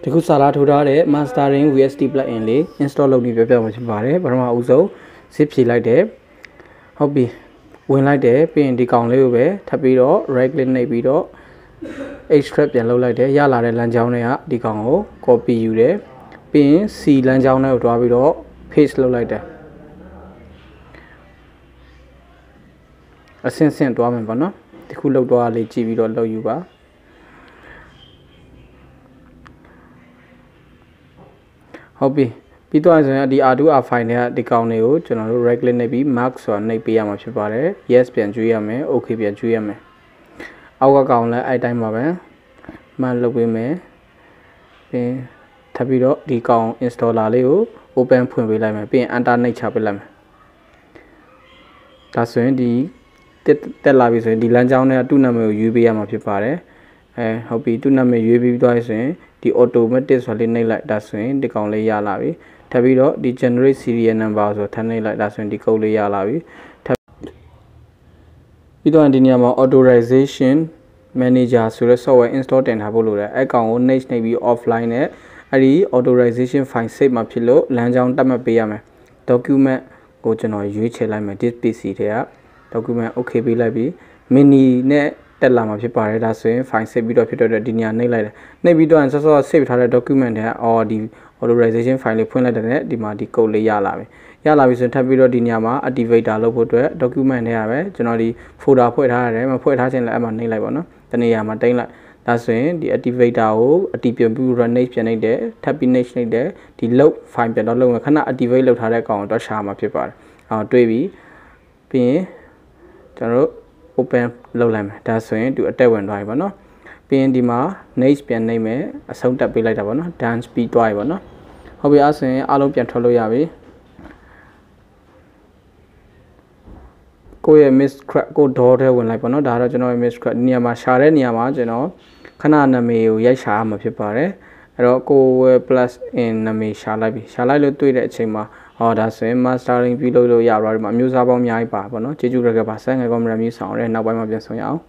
ဒီခုစာလာထိုးထားတဲ့ Mastering VST plugin လေး install လုပ်ပြီးပြပြမှာဖြစ်ပါတယ်ပထမအဆုံး zip ဖြည့်လိုက်တယ်ဟုတ်ပြီဝင်လိုက်တယ်ပြီးရင်ဒီကောင်လေးကိုပဲထပ်ပြီးတော့ right click နှိပ်ပြီးတော့ extract ပြန်လုပ်လိုက်တယ်ရလာတဲ့လမ်းကြောင်းတွေကဒီကောင်ကို copy ယူတယ်ပြီးရင် C လမ်းကြောင်းတွေကိုတွားပြီးတော့ paste လုပ်လိုက်တယ်အဆင့်ဆင့်တွားမယ်ပေါ့နော်ဒီခုလောက်တွားလေးကြည့်ပြီးတော့လုပ်ယူပါဟုတ်ပြီပြီးတော့ဆိုရင်ဒီ R2 R5 နဲ့ဒီကောင်တွေကိုကျွန်တော်တို့ right click နှိပ်ပြီး mark ဆိုတာနှိပ်ပေးရမှာဖြစ်ပါတယ် yes ပြန်ကျွေးရမယ် okay ပြန်ကျွေးရမယ်အောက်ကကောင်လည်းအဲ့တိုင်းပါပဲမှန်လုပ်ပေးမယ်ပြီးထပ်ပြီးတော့ဒီကောင် installer လေးကို open ဖွင့်ပေးလိုက်မယ်ပြီးရင် enter နှိပ်ချပေးလိုက်မယ်ဒါဆိုရင်ဒီတက်လာပြီဆိုရင်ဒီလမ်းကြောင်းနဲ့သူ့နာမည်ကိုရွေးပေးရမှာဖြစ်ပါတယ်ဟုတ်ပြီသူ့နာမည်ရွေးပြီးသွားပြီဆိုရင်ဒီ automatic ဆိုလေးနှိပ်လိုက်ဒါဆိုရင်ဒီကောင်လေးရလာပြီထပ်ပြီးတော့ဒီ generate serial number ဆိုထပ်နှိပ်လိုက်ဒါဆိုရင်ဒီ code လေးရလာပြီထပ်ပြီးတော့ဒီနေရာမှာ authorization manager ဆိုတဲ့ software install တင်ထားဖို့လိုတယ်အဲ့ကောင်ကို next နှိပ်ပြီး offline နဲ့အဲ့ဒီ authorization file save မှာဖြစ်လို့လမ်းကြောင်းတတ်မှတ်ပေးရမယ် document ကိုကျွန်တော်ရွေးချယ်လိုက်မယ် this PC ထဲက document okay ပေးလိုက်ပြီး mini နဲ့တက်လာမှာဖြစ်ပါတယ်ဒါဆိုရင် file save ပြီးတော့ဖြစ်တော့ဒီနေရာနှိပ်လိုက်တယ်နှိပ်ပြီးတော့ဆော့ဆော့ save ထားတဲ့ document တွေကဒီ authorization file လေးဖွင့်လိုက်တဲ့ဒီမှာဒီ code လေးရလာပြီဆိုရင်ထပ်ပြီးတော့ဒီနေရာမှာ activator လုပ်ဖို့အတွက် document တွေကပဲကျွန်တော်ဒီ folder ဖွဲ့ထားရတယ်မဖွဲ့ထားခြင်းလည်းအဲ့မှာနှိပ်လိုက်ပါနော်တနေရာမှာတိမ့်လိုက်ဒါဆိုရင်ဒီ activator ကို activate ပြီး run next ပြန်နှိပ်တယ်ထပ်ပြီး next နှိပ်တယ်ဒီ load file ပြန်တော့လုပ်မယ်ခဏ activate လုပ်ထားတဲ့ကောင်တော့ရှာမှာဖြစ်ပါတယ်တွေ့ပြီပြီးရင်ကျွန်တော်တို့ open လုပ်လိုက်မယ်ဒါဆိုရင်သူအတက်ဝင်သွားပြီပေါ့နော်ပြီးရင်ဒီမှာ next ပြန်နှိပ်မယ်အဆုံးတက်ပေးလိုက်တာပေါ့နော် done speed သွားပြီပေါ့နော်ဟုတ်ပြီအဲ့ဆိုရင်အားလုံးပြန်ထွက်လို့ရပြီကိုယ့်ရဲ့ miss crack ကို door ထဲဝင်လိုက်ပေါ့နော်ဒါတော့ကျွန်တော်ရဲ့ miss crack နေရာမှာရှာတဲ့နေရာမှာကျွန်တော်ခဏနာမည်ကိုရိုက်ရှာရမှာဖြစ်ပါတယ်အဲ့တော့ကိုယ့်ရဲ့ plus in နာမည်ရှာလိုက်ပြီရှာလိုက်လို့တွေ့တဲ့အချိန်မှာဒါဆိုရင် mastering ပြုလုပ်လို့ရပါတယ်ဒီမှာအမျိုးအစားပေါင်းအများကြီးပါပေါ့နော်ကျေးဇူးရခဲ့ပါဆက်ငယ်ကောင်းမြတ်မျိုးဆောင်ရဲနောက်ပိုင်းမှာပြန်ဆောင်ရအောင်